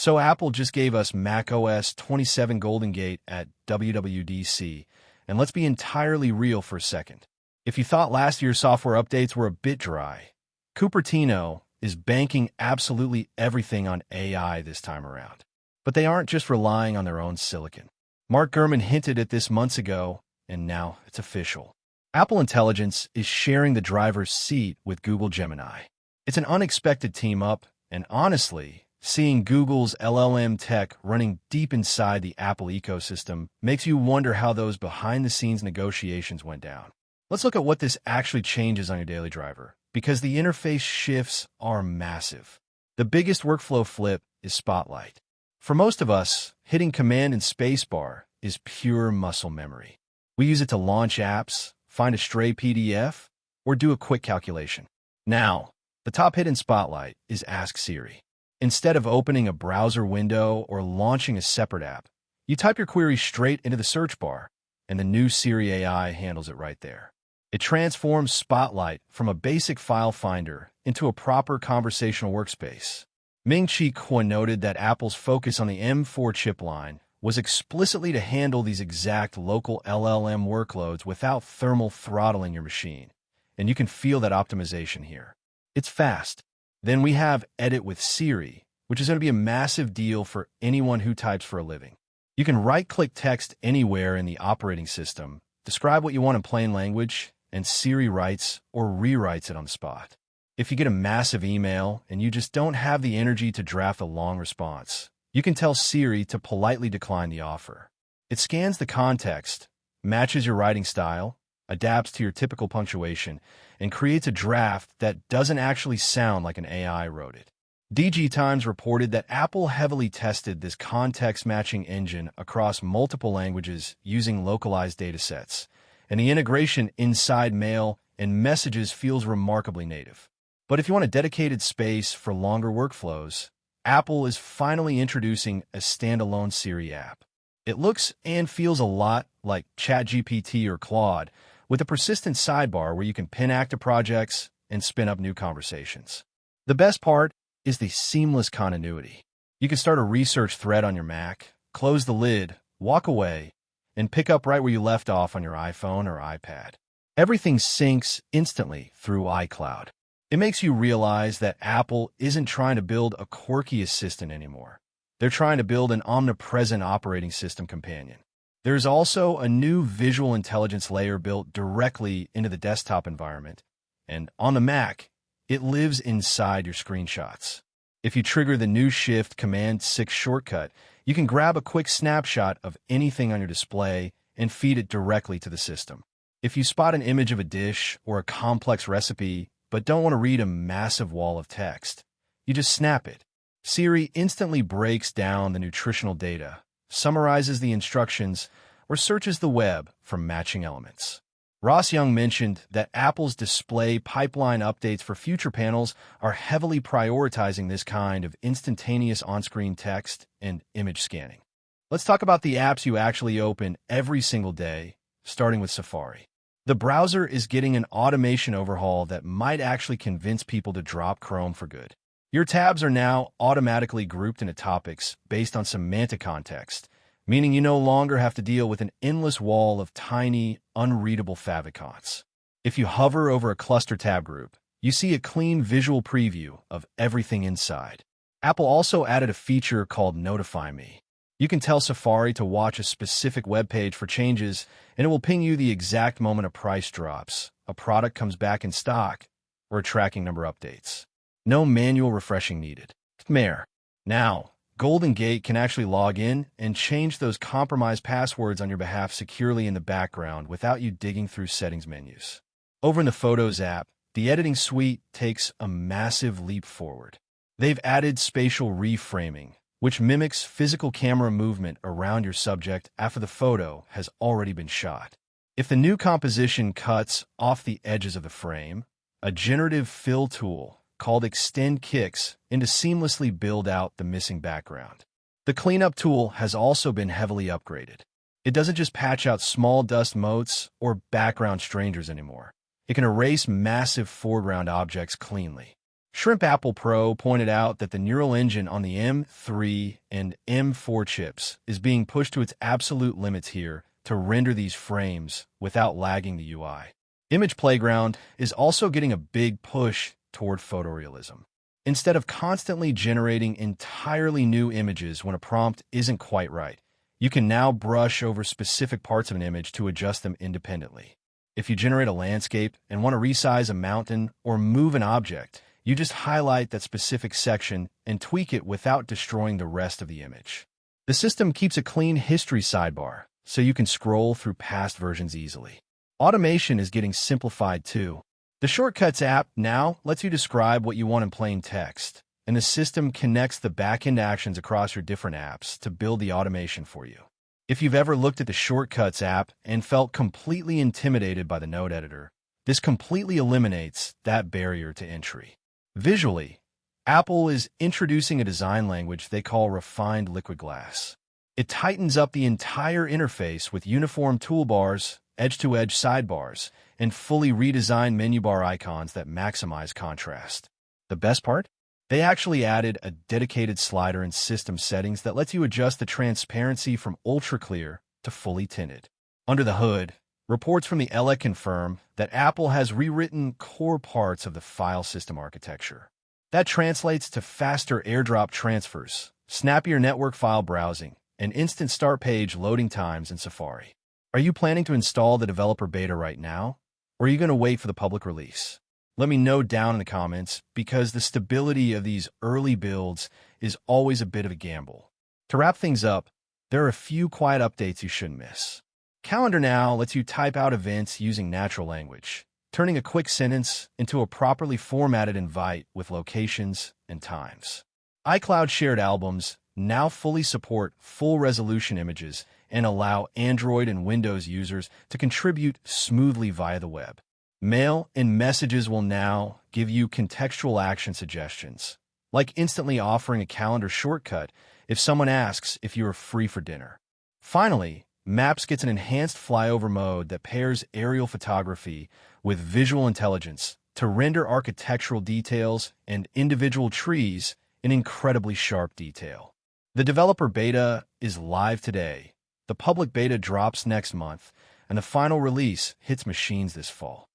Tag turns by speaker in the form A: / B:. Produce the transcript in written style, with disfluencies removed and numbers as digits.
A: So Apple just gave us macOS 27 Golden Gate at WWDC, and let's be entirely real for a second. If you thought last year's software updates were a bit dry, Cupertino is banking absolutely everything on AI this time around. But they aren't just relying on their own silicon. Mark Gurman hinted at this months ago, and now it's official. Apple Intelligence is sharing the driver's seat with Google Gemini. It's an unexpected team-up, and honestly, seeing Google's LLM tech running deep inside the Apple ecosystem makes you wonder how those behind-the-scenes negotiations went down. Let's look at what this actually changes on your daily driver, because the interface shifts are massive. The biggest workflow flip is Spotlight. For most of us, hitting Command and Spacebar is pure muscle memory. We use it to launch apps, find a stray PDF, or do a quick calculation. Now, the top hit in Spotlight is Ask Siri. Instead of opening a browser window or launching a separate app, you type your query straight into the search bar, and the new Siri AI handles it right there. It transforms Spotlight from a basic file finder into a proper conversational workspace. Ming-Chi noted that Apple's focus on the M4 chip line was explicitly to handle these exact local LLM workloads without thermal throttling your machine, and you can feel that optimization here. It's fast. Then we have Edit with Siri, which is going to be a massive deal for anyone who types for a living. You can right-click text anywhere in the operating system, describe what you want in plain language, and Siri writes or rewrites it on the spot. If you get a massive email and you just don't have the energy to draft a long response, you can tell Siri to politely decline the offer. It scans the context, matches your writing style, adapts to your typical punctuation, and creates a draft that doesn't actually sound like an AI wrote it. DG Times reported that Apple heavily tested this context-matching engine across multiple languages using localized datasets, and the integration inside Mail and Messages feels remarkably native. But if you want a dedicated space for longer workflows, Apple is finally introducing a standalone Siri app. It looks and feels a lot like ChatGPT or Claude, with a persistent sidebar where you can pin active projects and spin up new conversations. The best part is the seamless continuity. You can start a research thread on your Mac, close the lid, walk away, and pick up right where you left off on your iPhone or iPad. Everything syncs instantly through iCloud. It makes you realize that Apple isn't trying to build a quirky assistant anymore. They're trying to build an omnipresent operating system companion. There's also a new visual intelligence layer built directly into the desktop environment, and on the Mac, it lives inside your screenshots. If you trigger the new Shift Command 6 shortcut, you can grab a quick snapshot of anything on your display and feed it directly to the system. If you spot an image of a dish or a complex recipe but don't want to read a massive wall of text, you just snap it. Siri instantly breaks down the nutritional data, summarizes the instructions, or searches the web for matching elements. Ross Young mentioned that Apple's display pipeline updates for future panels are heavily prioritizing this kind of instantaneous on-screen text and image scanning. Let's talk about the apps you actually open every single day, starting with Safari. The browser is getting an automation overhaul that might actually convince people to drop Chrome for good. Your tabs are now automatically grouped into topics based on semantic context, meaning you no longer have to deal with an endless wall of tiny, unreadable favicons. If you hover over a cluster tab group, you see a clean visual preview of everything inside. Apple also added a feature called Notify Me. You can tell Safari to watch a specific web page for changes, and it will ping you the exact moment a price drops, a product comes back in stock, or a tracking number updates. No manual refreshing needed. Now, Golden Gate can actually log in and change those compromised passwords on your behalf securely in the background without you digging through settings menus. Over in the Photos app, the editing suite takes a massive leap forward. They've added spatial reframing, which mimics physical camera movement around your subject after the photo has already been shot. If the new composition cuts off the edges of the frame, a generative fill tool called Extend kicks in to seamlessly build out the missing background. The cleanup tool has also been heavily upgraded. It doesn't just patch out small dust motes or background strangers anymore. It can erase massive foreground objects cleanly. Shrimp Apple Pro pointed out that the neural engine on the M3 and M4 chips is being pushed to its absolute limits here to render these frames without lagging the UI. Image Playground is also getting a big push toward photorealism. Instead of constantly generating entirely new images when a prompt isn't quite right, you can now brush over specific parts of an image to adjust them independently. If you generate a landscape and want to resize a mountain or move an object, you just highlight that specific section and tweak it without destroying the rest of the image. The system keeps a clean history sidebar, so you can scroll through past versions easily. Automation is getting simplified too. The Shortcuts app now lets you describe what you want in plain text, and the system connects the back-end actions across your different apps to build the automation for you. If you've ever looked at the Shortcuts app and felt completely intimidated by the node editor, this completely eliminates that barrier to entry. Visually, Apple is introducing a design language they call Refined Liquid Glass. It tightens up the entire interface with uniform toolbars, edge-to-edge sidebars, and fully redesigned menu bar icons that maximize contrast. The best part? They actually added a dedicated slider in system settings that lets you adjust the transparency from ultra-clear to fully tinted. Under the hood, reports from the LA confirm that Apple has rewritten core parts of the file system architecture. That translates to faster AirDrop transfers, snappier network file browsing, and instant start page loading times in Safari. Are you planning to install the developer beta right now, or are you going to wait for the public release? Let me know down in the comments, because the stability of these early builds is always a bit of a gamble. To wrap things up, there are a few quiet updates you shouldn't miss. Calendar now lets you type out events using natural language, turning a quick sentence into a properly formatted invite with locations and times. iCloud shared albums now fully support full-resolution images and allow Android and Windows users to contribute smoothly via the web. Mail and Messages will now give you contextual action suggestions, like instantly offering a calendar shortcut if someone asks if you are free for dinner. Finally, Maps gets an enhanced flyover mode that pairs aerial photography with visual intelligence to render architectural details and individual trees in incredibly sharp detail. The developer beta is live today. The public beta drops next month, and the final release hits machines this fall.